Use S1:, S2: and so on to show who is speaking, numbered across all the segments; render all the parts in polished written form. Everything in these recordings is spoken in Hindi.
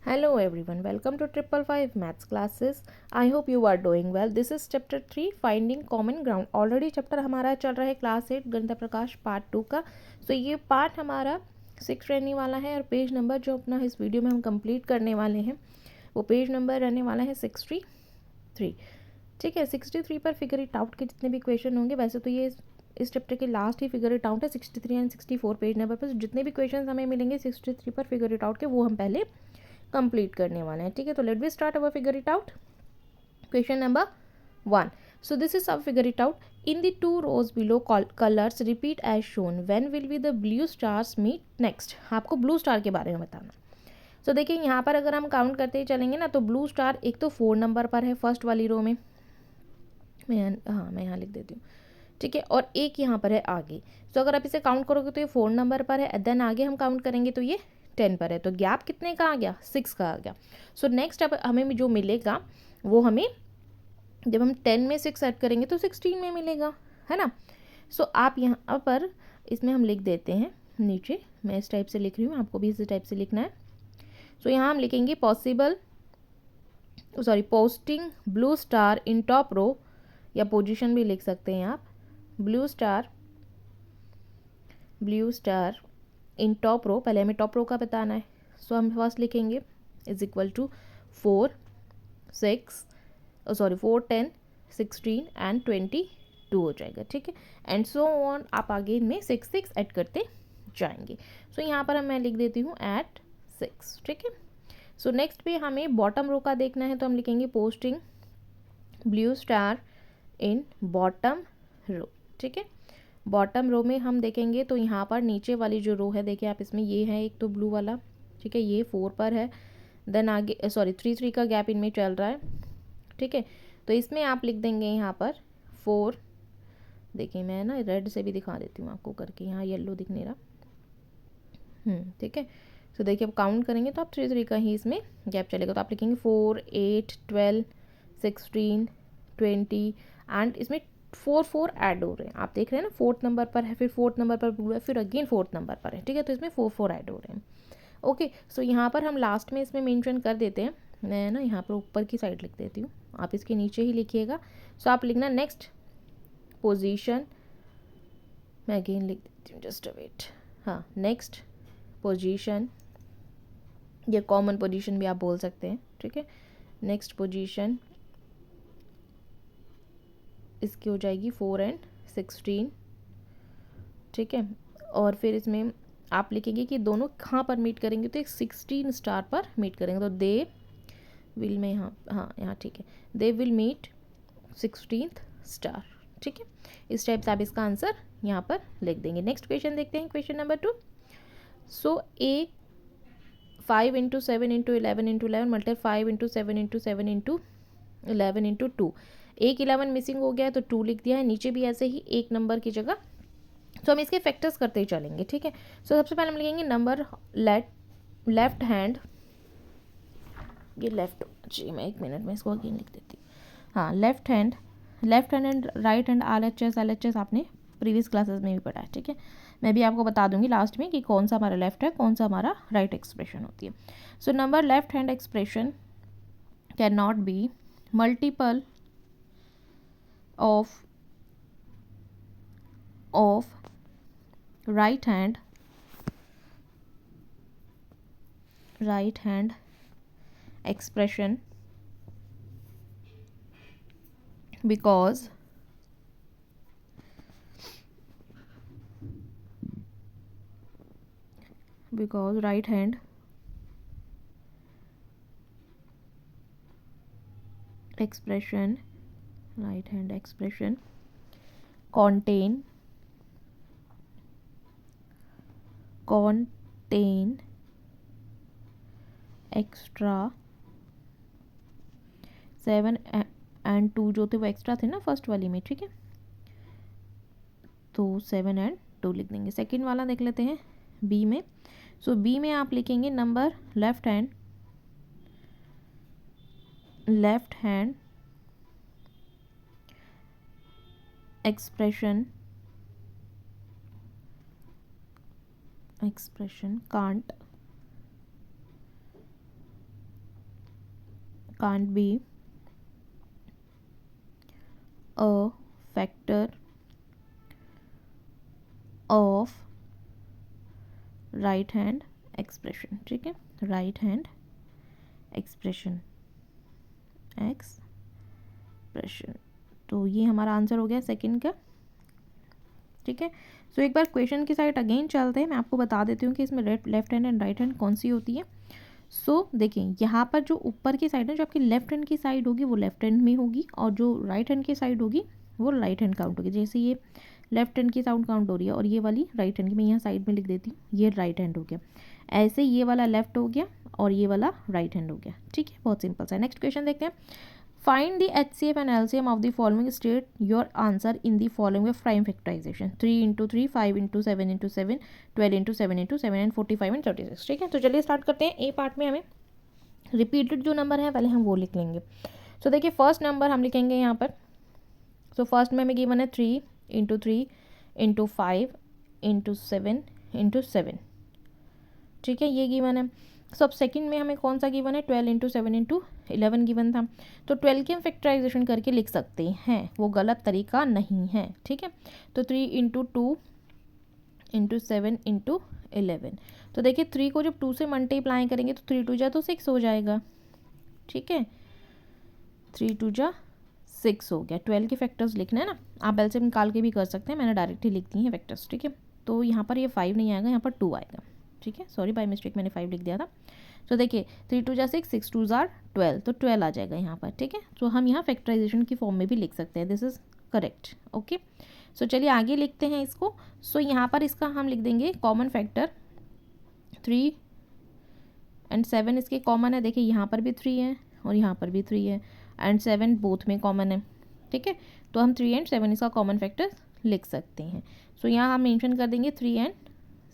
S1: Hello everyone, welcome to 555 Maths classes. I hope you are doing well. This is chapter 3 Finding Common Ground. Already chapter हमारा चल रहा है क्लास 8 गणित प्रकाश पार्ट 2 का. सो ये पार्ट हमारा 6 रहने वाला है और पेज नंबर जो अपना इस वीडियो में हम कंप्लीट करने वाले हैं वो पेज नंबर रहने वाला है 63. ठीक है, 63 पर फिगर इट आउट के जितने भी क्वेश्चन होंगे, वैसे तो ये इस चैप्टर के last he figure it out है 63 एंड 64 पेज नंबर पर. जितने भी क्वेश्चन हमें मिलेंगे 63 पर फिगर इट आउट के वो हम पहले कंप्लीट करने वाले हैं. ठीक है, तो let we start our figure it out. Question number 1. So this is how figure it out. In the two rows below, colors repeat as shown. When will be the blue stars meet next? आपको ब्लू स्टार के बारे में बताना. सो देखिए यहाँ पर अगर हम काउंट करते ही चलेंगे ना, तो ब्लू स्टार एक तो 4 नंबर पर है फर्स्ट वाली रो में. मैं यहाँ लिख देती हूँ. ठीक है, और एक यहाँ पर है आगे. सो अगर आप इसे काउंट करोगे तो ये 4 नंबर पर है. देन आगे हम काउंट करेंगे तो ये 10 पर है. तो गैप कितने का आ गया? 6 का आ गया. सो नेक्स्ट अब हमें जो मिलेगा वो हमें जब हम 10 में 6 ऐड करेंगे तो 16 में मिलेगा, है ना. सो आप यहाँ पर इसमें हम लिख देते हैं नीचे. मैं इस टाइप से लिख रही हूँ, आपको भी इसी टाइप से लिखना है. सो यहाँ हम लिखेंगे posting blue star in top row, या पोजीशन भी लिख सकते हैं आप. Blue star in top row, पहले हमें टॉप रो का बताना है. सो हम फर्स्ट लिखेंगे इज इक्वल टू 4, 10, 16 एंड 22 हो जाएगा. ठीक है, एंड सो ऑन आप आगे इनमें 6 ऐड करते जाएंगे. सो यहाँ पर मैं लिख देती हूँ एट 6. ठीक है, सो नेक्स्ट पे हमें बॉटम रो का देखना है, तो हम लिखेंगे posting blue star in bottom row. ठीक है, बॉटम रो में हम देखेंगे तो यहाँ पर नीचे वाली जो रो है, देखिए आप इसमें ये है एक तो ब्लू वाला. ठीक है, ये 4 पर है. देन आगे 3 का गैप इनमें चल रहा है. ठीक है, तो इसमें आप लिख देंगे यहाँ पर 4. देखिए मैं ना रेड से भी दिखा देती हूँ आपको करके, यहाँ येलो दिख नहीं रहा. ठीक है, तो देखिए अब काउंट करेंगे तो आप 3 का ही इसमें गैप चलेगा. तो आप लिखेंगे 4, 8, 12, 16, 20 एंड इसमें 4 ऐड हो रहे हैं. आप देख रहे हैं ना, 4th नंबर पर है, फिर 4th नंबर पर ब्लू है, फिर अगेन 4th नंबर पर है. ठीक है, तो इसमें 4 ऐड हो रहे हैं. ओके, सो यहाँ पर हम लास्ट में इसमें मेंशन कर देते हैं. मैं ना यहाँ पर ऊपर की साइड लिख देती हूँ, आप इसके नीचे ही लिखिएगा. सो आप लिखना नेक्स्ट पोजीशन. मैं अगेन लिख देती हूँ, जस्ट अ वेट. हाँ, नेक्स्ट पोजीशन, ये कॉमन पोजीशन भी आप बोल सकते हैं. ठीक है, नेक्स्ट पोजीशन इसकी हो जाएगी 4 एंड 16. ठीक है, और फिर इसमें आप लिखेंगे कि दोनों कहाँ पर मीट करेंगे, तो एक 16 स्टार पर मीट करेंगे. तो दे विल में यहाँ ठीक है, they will meet 16th star. ठीक है, इस टाइप से आप इसका आंसर यहाँ पर लिख देंगे. नेक्स्ट क्वेश्चन देखते हैं, क्वेश्चन नंबर 2. सो ए 5 × 7 × 11 × 11 मल्टीप्लाई 5 × 7 × 7 × 11 × 2. एक 11 मिसिंग हो गया है तो 2 लिख दिया है. नीचे भी ऐसे ही एक नंबर की जगह. तो हम इसके फैक्टर्स करते ही चलेंगे. ठीक है, सो सबसे पहले हम लिखेंगे नंबर लेफ्ट हैंड. ये लेफ्ट, जी मैं 1 मिनट में इसको अगेन लिख देती हूँ. हाँ, left hand and right hand L H S आपने प्रीवियस क्लासेस में भी पढ़ा है. ठीक है, मैं भी आपको बता दूंगी लास्ट में कि कौन सा हमारा लेफ्ट है, कौन सा हमारा राइट एक्सप्रेशन होती है. So number left hand expression can not be multiple of right hand expression because right hand expression contain extra 7 and 2 जो थे वो एक्स्ट्रा थे ना फर्स्ट वाली में. ठीक है, तो 7 एंड 2 लिख देंगे. सेकंड वाला देख लेते हैं बी में. सो बी में आप लिखेंगे number left hand expression can't can't be a factor of right hand expression. ठीक है, राइट हैंड एक्सप्रेशन. तो ये हमारा आंसर हो गया सेकंड का. ठीक है, सो एक बार क्वेश्चन की साइड अगेन चलते हैं. मैं आपको बता देती हूँ कि इसमें left hand and right hand कौन सी होती है. सो देखिए, यहाँ पर जो ऊपर की साइड है, जो आपकी लेफ्ट हैंड की साइड होगी वो लेफ्ट हैंड में होगी, और जो राइट हैंड की साइड होगी वो राइट हैंड काउंट होगी. जैसे ये लेफ्ट हैंड की साउंड काउंट हो रही है और ये वाली राइट हैंड की, मैं यहाँ साइड में लिख देती हूँ, ये राइट हैंड हो गया. ऐसे ये वाला लेफ्ट हो गया और ये वाला राइट हैंड हो गया. ठीक है, बहुत सिंपल सा. नेक्स्ट क्वेश्चन देखते हैं. Find the HCF and LCM of the following. State your answer in the following way prime factorization. 3 into 3, 5 into 7 into 7, 12 into 7 into 7 and 45 and 36. ठीक है, तो चलिए स्टार्ट करते हैं. ए पार्ट में हमें रिपीटेड जो नंबर है पहले हम वो लिख लेंगे. सो देखिए, फर्स्ट नंबर हम लिखेंगे यहाँ पर. सो फर्स्ट में हमें गिवन है 3 इंटू 3 इंटू 5 इंटू 7 इंटू 7. ठीक है, ये गिवन है. सब सेकंड में हमें कौन सा गिवन है, 12 इंटू 7 इंटू 11 गिवन था. तो 12 की हम फैक्टराइजेशन करके लिख सकते हैं, वो गलत तरीका नहीं है. ठीक है, तो 3 इंटू 2 इंटू 7 इंटू 11. तो देखिए 3 को जब 2 से मल्टीप्लाई करेंगे तो 3 2 जा तो 6 हो जाएगा. ठीक है, 3 2 जा 6 हो गया. 12 के फैक्टर्स लिखना है ना, आप एलसीएम निकाल के भी कर सकते हैं, मैंने डायरेक्ट ही लिख दी है फैक्टर्स. ठीक है, तो यहाँ पर ये 5 नहीं आएगा, यहाँ पर 2 आएगा. ठीक है, सॉरी बाय मिस्टेक मैंने 5 लिख दिया था. तो देखिए 3 2 जा 6, 6 2 जार 12, तो 12 आ जाएगा यहाँ पर. ठीक है, तो हम यहाँ फैक्टराइजेशन की फॉर्म में भी लिख सकते हैं. This is correct. ओके, सो चलिए आगे लिखते हैं इसको. सो यहाँ पर इसका हम लिख देंगे कॉमन फैक्टर 3 एंड 7 इसके कॉमन है. देखिए यहाँ पर भी 3 है और यहाँ पर भी 3 है एंड 7 बोथ में कॉमन है. ठीक है, तो हम 3 एंड 7 इसका कॉमन फैक्टर लिख सकते हैं. सो यहाँ हम मेंशन कर देंगे 3 एंड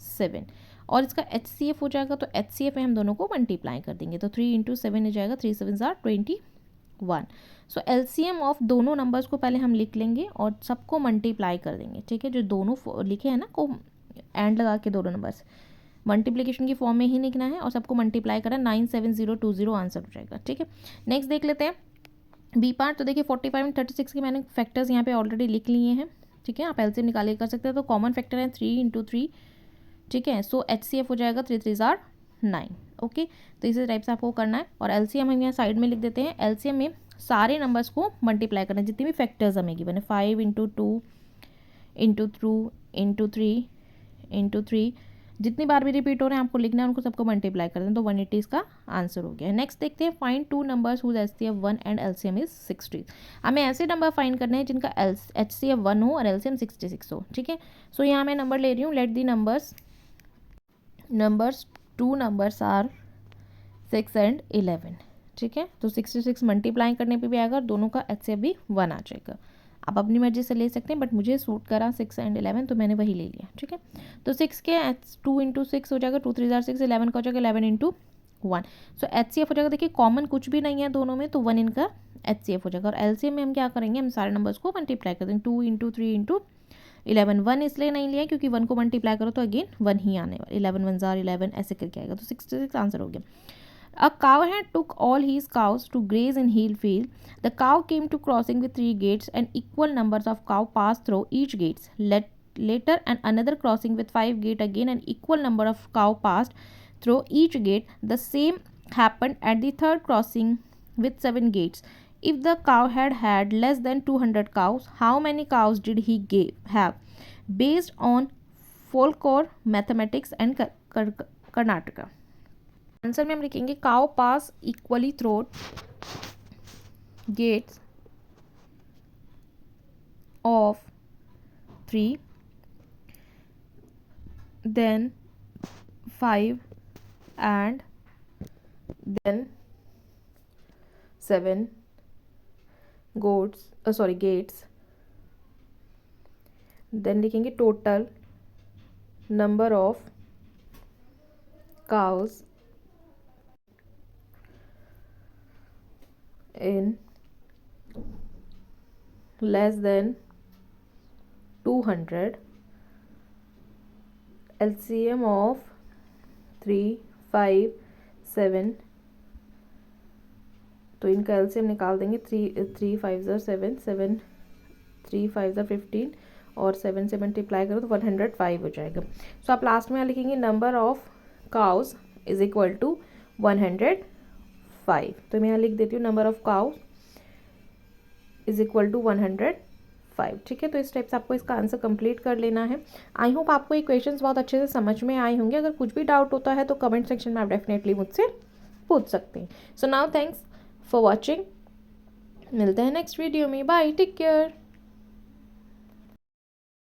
S1: 7, और इसका HCF हो जाएगा. तो HCF में हम दोनों को मल्टीप्लाई कर देंगे, तो 3 इंटू 7 हो जाएगा, 3 7 जार 21. सो LCM ऑफ दोनों नंबर्स को पहले हम लिख लेंगे और सबको मल्टीप्लाई कर देंगे. ठीक है, जो दोनों लिखे हैं ना, को एंड लगा के दोनों नंबर्स मल्टीप्लिकेशन की फॉर्म में ही लिखना है और सबको मल्टीप्लाई करा, 97020 आंसर हो जाएगा. ठीक है, नेक्स्ट देख लेते हैं बी पार्ट. तो देखिए 45 एंड 36 के मैंने फैक्टर्स यहाँ पे ऑलरेडी लिख लिए हैं. ठीक है, आप एलसीएम निकाल के कर सकते हैं. तो कॉमन फैक्टर है 3 इंटू 3. ठीक है, सो HCF हो जाएगा 3 3 जार 9. ओके, तो इसी टाइप से आपको करना है. और LCM हम यहाँ साइड में लिख देते हैं. LCM में सारे नंबर्स को मल्टीप्लाई करना है, जितनी भी फैक्टर्स हमें गिवन है. 5 इंटू 2 इंटू 2 इंटू 3 इंटू 3, जितनी बार भी रिपीट हो रहे हैं आपको लिखना है, उनको सबको मल्टीप्लाई कर दें, तो 180 इसका आंसर हो गया. नेक्स्ट देखते हैं, find 2 numbers whose HCF 1 and LCM is 60. हमें ऐसे नंबर फाइंड करने हैं जिनका HCF 1 हो और LCM 66 हो. ठीक है, सो यहाँ मैं नंबर ले रही हूँ. Let the numbers 2 numbers are 6 and 11. ठीक है, तो 66 मल्टीप्लाई करने पे भी आएगा और दोनों का HCF भी 1 आ जाएगा. आप अपनी मर्जी से ले सकते हैं, बट मुझे सूट करा 6 एंड 11, तो मैंने वही ले लिया. ठीक है, तो 6 के 2 इंटू 6 हो जाएगा, 2 3 जार 6, 11 का हो जाएगा 11 इंटू 1. सो HCF हो जाएगा. देखिए कॉमन कुछ भी नहीं है दोनों में, तो 1 इनका HCF हो जाएगा. और LCM में हम क्या करेंगे, हम सारे नंबर्स को मल्टीप्लाई कर देंगे. 2 इंटू 3 इंटू 11. 1 इसलिए नहीं लिया क्योंकि 1 को मल्टीप्लाई करो तो अगेन 1 ही आने वाला. 11 1 जार 11 ऐसे करके आएगा, तो 66 आंसर हो गया. A cowherd took all his cows to graze in hill field. The cow came to crossing with 3 gates, and equal numbers of cow passed through each gates. Later, and another crossing with 5 gates again, and equal number of cow passed through each gate. The same happened at the third crossing with 7 gates. If the cowherd had less than 200 cows, how many cows did he have? Based on folklore, mathematics, and Karnataka. Answer में हम लिखेंगे cow pass equally through gates of 3, then 5 and then 7 gates. then लिखेंगे total number of cows in less than 200. LCM of 3, 5, 7 तो इनका एलसीएम निकाल देंगे। 3 5 ज़र 7, 7 3 5 ज़र 15 और 7 से मल्टीप्लाई करो तो 105 हो जाएगा। सो आप लास्ट में लिखेंगे number of cows is equal to 105। तो मैं यहाँ लिख देती हूँ number of cows is equal to 105। ठीक है, तो इस टाइप से आपको इसका आंसर कंप्लीट कर लेना है। आई होप आपको ये क्वेश्चंस बहुत अच्छे से समझ में आए होंगे। अगर कुछ भी डाउट होता है तो कमेंट सेक्शन में आप डेफिनेटली मुझसे पूछ सकते हैं। So now thanks for watching, मिलते हैं नेक्स्ट वीडियो में। Bye, take care.